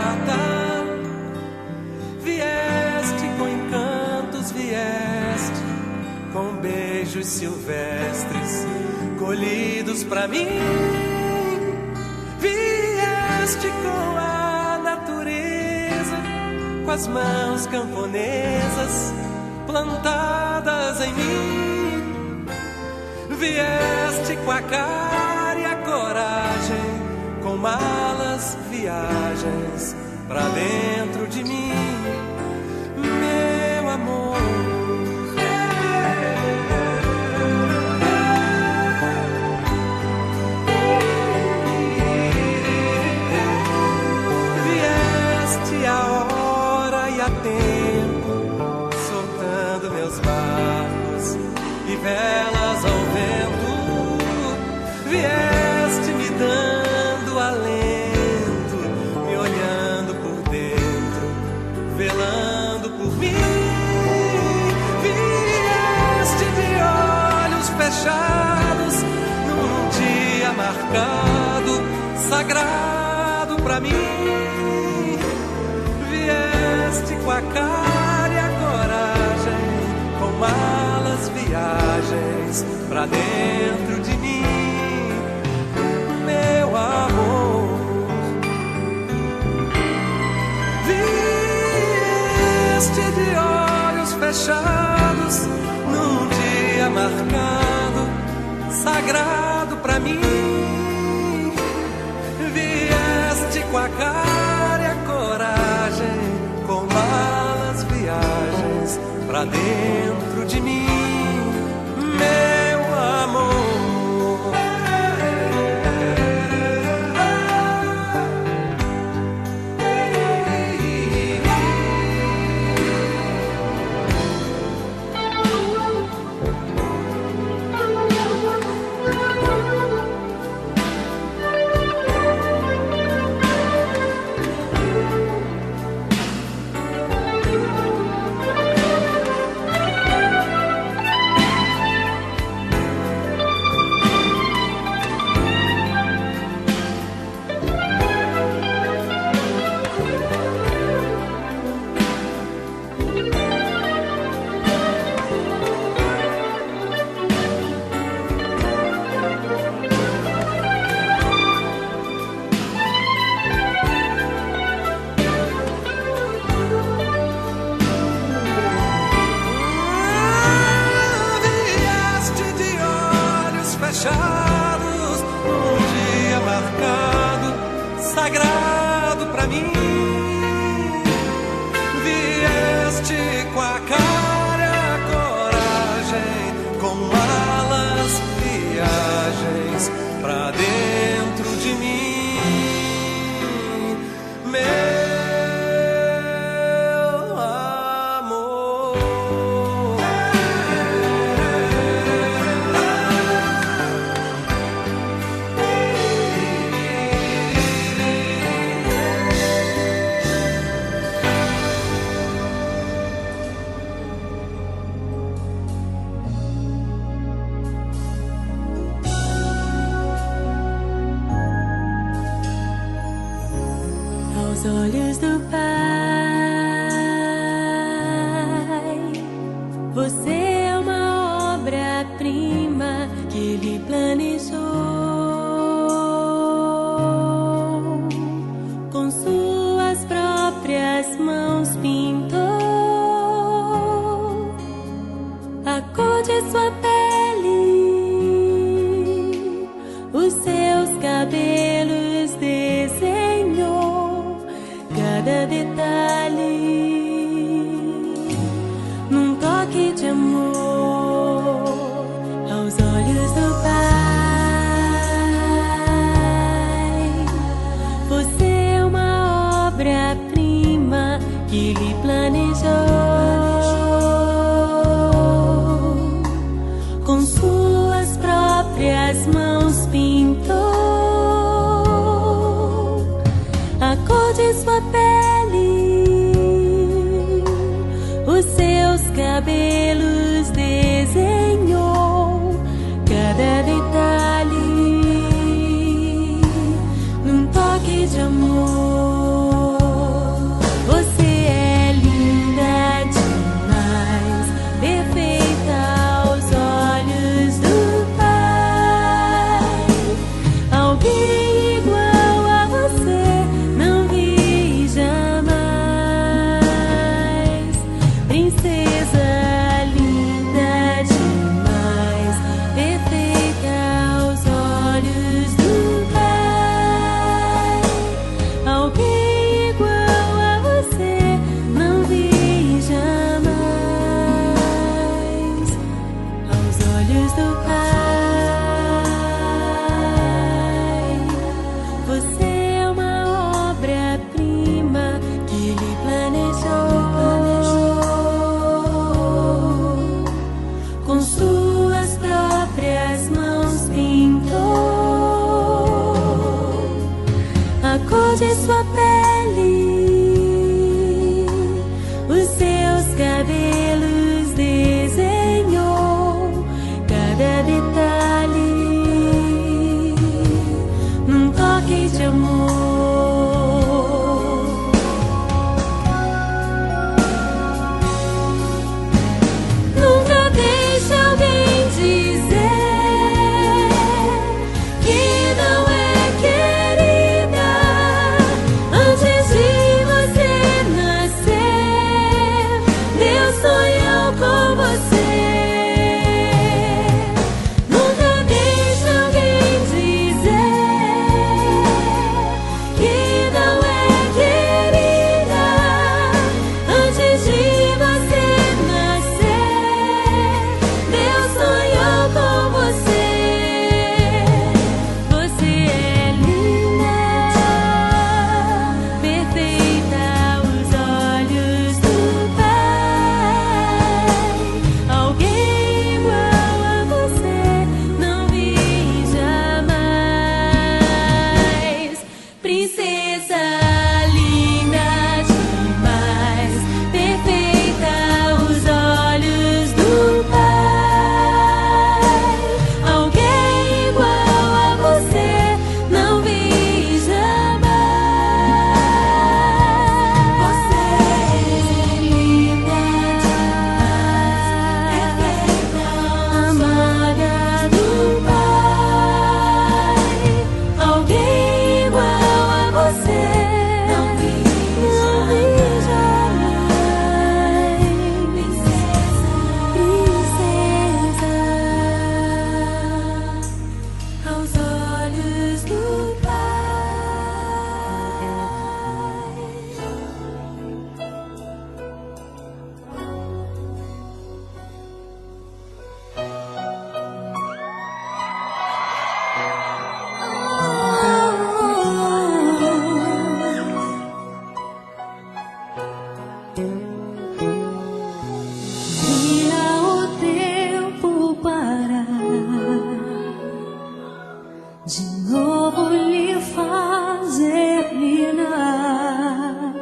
prata, vieste com encantos, vieste com beijos silvestres colhidos pra mim. Vieste com a natureza, com as mãos camponesas plantadas em mim. Vieste com a cara e a coragem, com malas, viagens pra dentro de mim, meu amor. Vieste a hora e a tempo, soltando meus barcos e velas ao vento. Vieste me dando alento, me olhando por dentro, velando por mim. Vieste de olhos fechados, num dia marcado, sagrado pra mim. Vieste com a cara e a coragem, com malas, viagens pra dentro de mim, meu amor. Vieste de olhos fechados, num dia marcado, sagrado pra mim. Vieste com a cara e a coragem, com malas, viagens pra dentro de mim, meu amor. Um dia marcado, sagrado pra mim. Vieste com a cara e a coragem, com malas, viagens pra dentro de mim, meu aos olhos do Pai, você é uma obra-prima que Ele planejou, com suas próprias mãos pintou a cor de sua pele, os seus cabelos desenhou cada detalhe, num toque de amor, aos olhos do Pai. Você é uma obra-prima que Ele planejou, com suas próprias mãos pintou a cor de sua pele, os seus cabelos desenhou cada detalhe, num toque de amor. Vira o tempo parar, de novo lhe fazer mirar,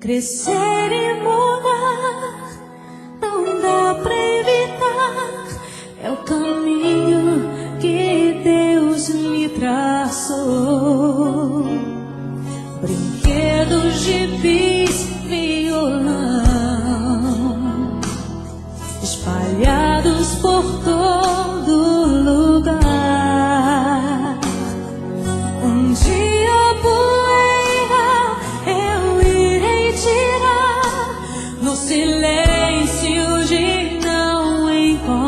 crescer e mudar, não dá pra evitar, é o caminho que Deus lhe traçou. Brinquedos, gibis, violão, espalhados por todo lugar. Um dia a poeira eu irei tirar, no silêncio de não encontrar.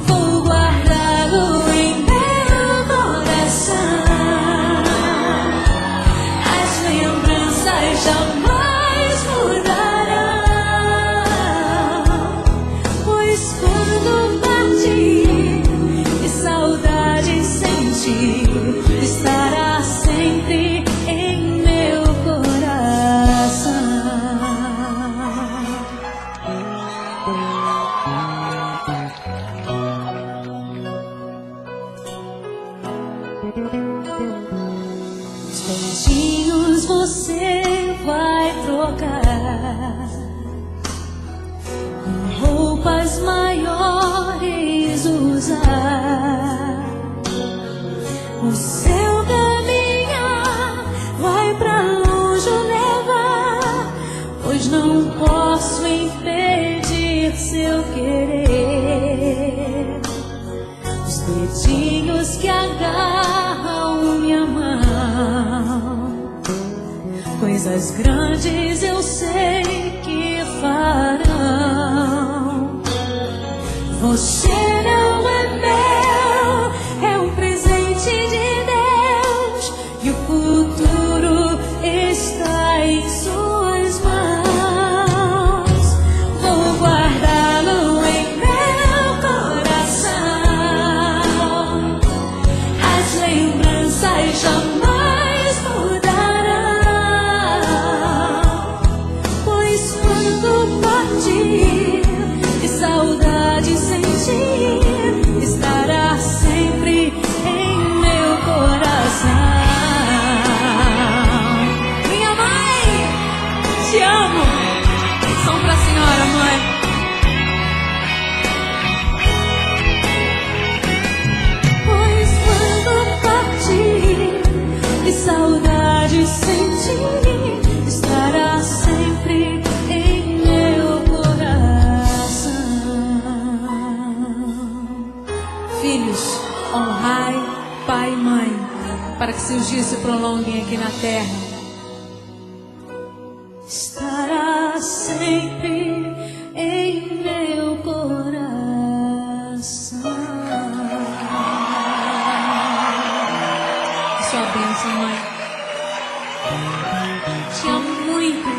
Vou guardá-lo em meu coração, as lembranças jamais mudarão, pois quando partir e saudade sentir, estará sempre em meu coração. Os beijinhos você vai trocar com roupas maiores usar. O seu caminhar vai pra longe levar, pois não posso impedir seu querer. Os dedinhos que agarram minha mão, coisas grandes eu sei que farão. Você não é meu, é um presente de Deus, e o futuro está em suas mãos. Vou guardá-lo em meu coração, as lembranças jamais mudarão, pois quando partir e saudade sentir, estará sempre em meu coração. Minha mãe, te amo. Som pra senhora, mãe. Pois quando partir e saudade sentir, estará sempre em meu coração. Filhos, honrai pai e mãe, para que seus dias se prolonguem aqui na terra. Estará sempre em meu coração. Sua bênção, mãe. Te amo muito.